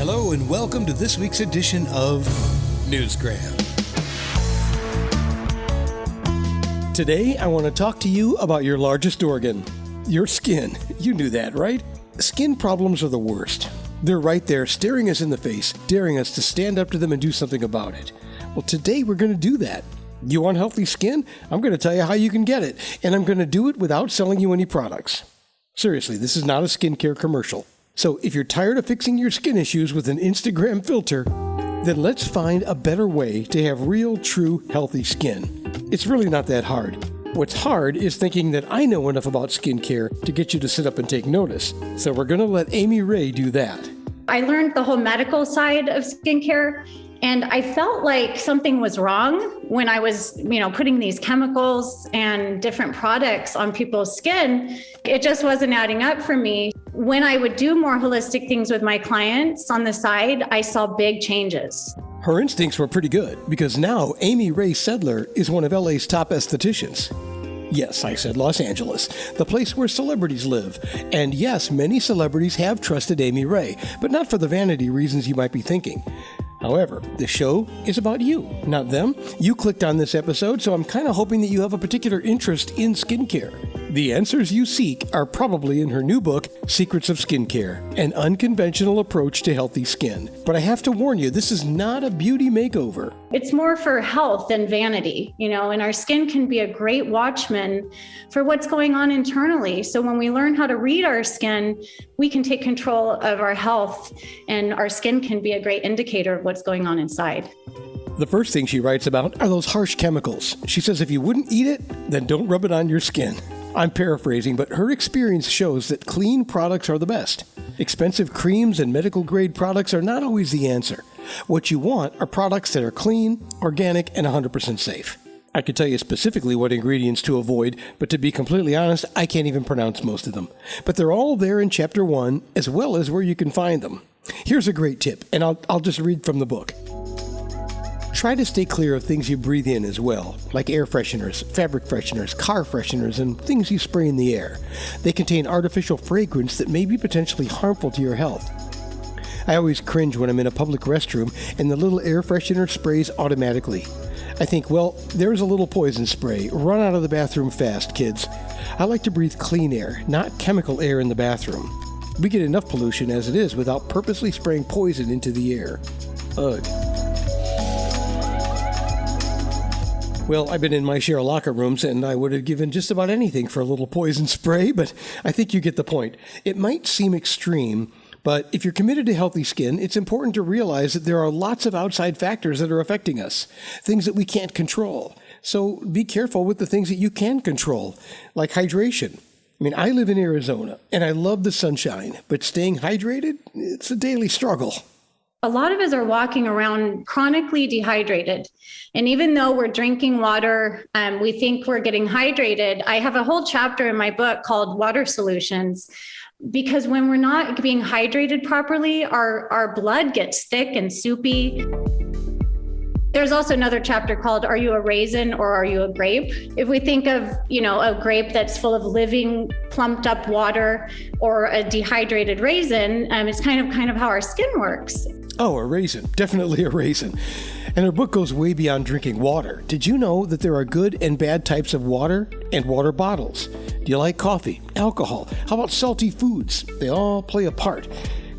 Hello and welcome to this week's edition of Newsgram. Today, I want to talk to you about your largest organ, your skin. You knew that, right? Skin problems are the worst. They're right there staring us in the face, daring us to stand up to them and do something about it. Well, today we're going to do that. You want healthy skin? I'm going to tell you how you can get it, and I'm going to do it without selling you any products. Seriously, this is not a skincare commercial. So if you're tired of fixing your skin issues with an Instagram filter, then let's find a better way to have real, true, healthy skin. It's really not that hard. What's hard is thinking that I know enough about skincare to get you to sit up and take notice. So we're going to let Amy Rae do that. I learned the whole medical side of skincare, and I felt like something was wrong when I was, putting these chemicals and different products on people's skin. It just wasn't adding up for me. When I would do more holistic things with my clients on the side, I saw big changes. Her instincts were pretty good because now Amy Rae Sedler is one of LA's top estheticians. Yes, I said Los Angeles, the place where celebrities live. And yes, many celebrities have trusted Amy Rae, but not for the vanity reasons you might be thinking. However, the show is about you, not them. You clicked on this episode, so I'm kind of hoping that you have a particular interest in skincare. The answers you seek are probably in her new book, Secrets of Skincare, an unconventional approach to healthy skin. But I have to warn you, this is not a beauty makeover. It's more for health than vanity, and our skin can be a great watchman for what's going on internally. So when we learn how to read our skin, we can take control of our health, and our skin can be a great indicator of what's going on inside. The first thing she writes about are those harsh chemicals. She says if you wouldn't eat it, then don't rub it on your skin. I'm paraphrasing, but her experience shows that clean products are the best. Expensive creams and medical-grade products are not always the answer. What you want are products that are clean, organic, and 100% safe. I could tell you specifically what ingredients to avoid, but to be completely honest, I can't even pronounce most of them. But they're all there in Chapter 1, as well as where you can find them. Here's a great tip, and I'll just read from the book. Try to stay clear of things you breathe in as well, like air fresheners, fabric fresheners, car fresheners, and things you spray in the air. They contain artificial fragrance that may be potentially harmful to your health. I always cringe when I'm in a public restroom and the little air freshener sprays automatically. I think, well, there's a little poison spray. Run out of the bathroom fast, kids. I like to breathe clean air, not chemical air in the bathroom. We get enough pollution as it is without purposely spraying poison into the air. Ugh. Well, I've been in my share of locker rooms, and I would have given just about anything for a little poison spray, but I think you get the point. It might seem extreme, but if you're committed to healthy skin, it's important to realize that there are lots of outside factors that are affecting us, things that we can't control. So be careful with the things that you can control, like hydration. I live in Arizona, and I love the sunshine, but staying hydrated, it's a daily struggle. A lot of us are walking around chronically dehydrated. And even though we're drinking water, we think we're getting hydrated. I have a whole chapter in my book called Water Solutions, because when we're not being hydrated properly, our blood gets thick and soupy. There's also another chapter called Are You a Raisin or Are You a Grape? If we think of, a grape that's full of living, plumped up water, or a dehydrated raisin, it's kind of how our skin works. Oh, a raisin. Definitely a raisin. And her book goes way beyond drinking water. Did you know that there are good and bad types of water and water bottles? Do you like coffee, alcohol? How about salty foods? They all play a part.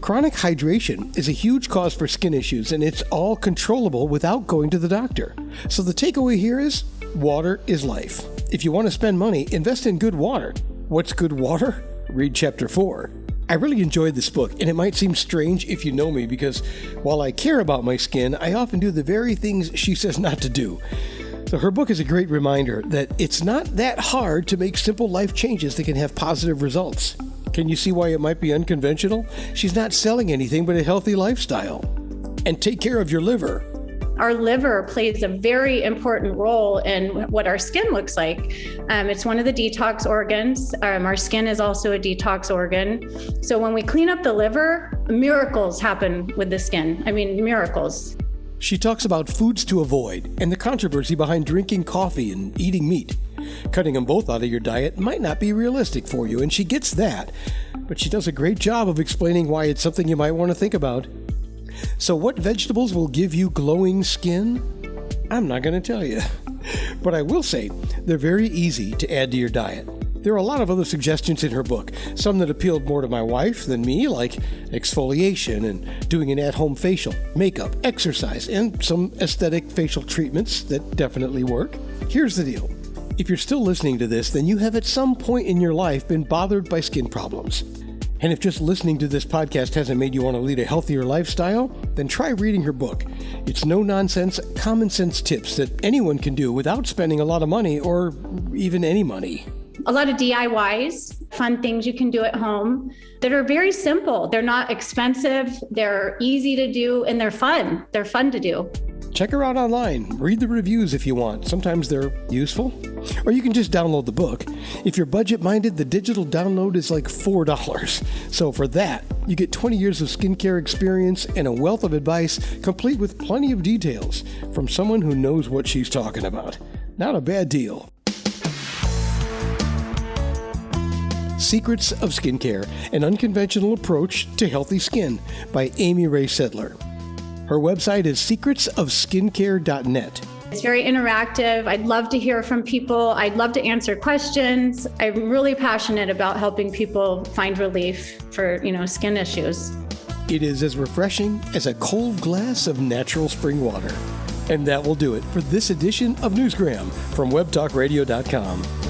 Chronic hydration is a huge cause for skin issues, and it's all controllable without going to the doctor. So the takeaway here is, water is life. If you want to spend money, invest in good water. What's good water? Read Chapter 4. I really enjoyed this book, and it might seem strange if you know me because while I care about my skin, I often do the very things she says not to do. So her book is a great reminder that it's not that hard to make simple life changes that can have positive results. Can you see why it might be unconventional? She's not selling anything but a healthy lifestyle. And take care of your liver. Our liver plays a very important role in what our skin looks like. It's one of the detox organs. Our skin is also a detox organ. So when we clean up the liver, miracles happen with the skin. Miracles. She talks about foods to avoid and the controversy behind drinking coffee and eating meat. Cutting them both out of your diet might not be realistic for you, and she gets that. But she does a great job of explaining why it's something you might want to think about. So what vegetables will give you glowing skin? I'm not going to tell you. But I will say they're very easy to add to your diet. There are a lot of other suggestions in her book, some that appealed more to my wife than me, like exfoliation and doing an at-home facial, makeup, exercise, and some aesthetic facial treatments that definitely work. Here's the deal. If you're still listening to this, then you have at some point in your life been bothered by skin problems. And if just listening to this podcast hasn't made you want to lead a healthier lifestyle, then try reading her book. It's no-nonsense, common-sense tips that anyone can do without spending a lot of money or even any money. A lot of DIYs, fun things you can do at home that are very simple. They're not expensive, they're easy to do, and they're fun. They're fun to do. Check her out online. Read the reviews if you want. Sometimes they're useful. Or you can just download the book. If you're budget-minded, the digital download is like $4. So for that, you get 20 years of skincare experience and a wealth of advice, complete with plenty of details from someone who knows what she's talking about. Not a bad deal. Secrets of Skincare, an Unconventional Approach to Healthy Skin by Amy Rae Sedler. Her website is secretsofskincare.net. It's very interactive. I'd love to hear from people. I'd love to answer questions. I'm really passionate about helping people find relief for, skin issues. It is as refreshing as a cold glass of natural spring water. And that will do it for this edition of Newsgram from webtalkradio.com.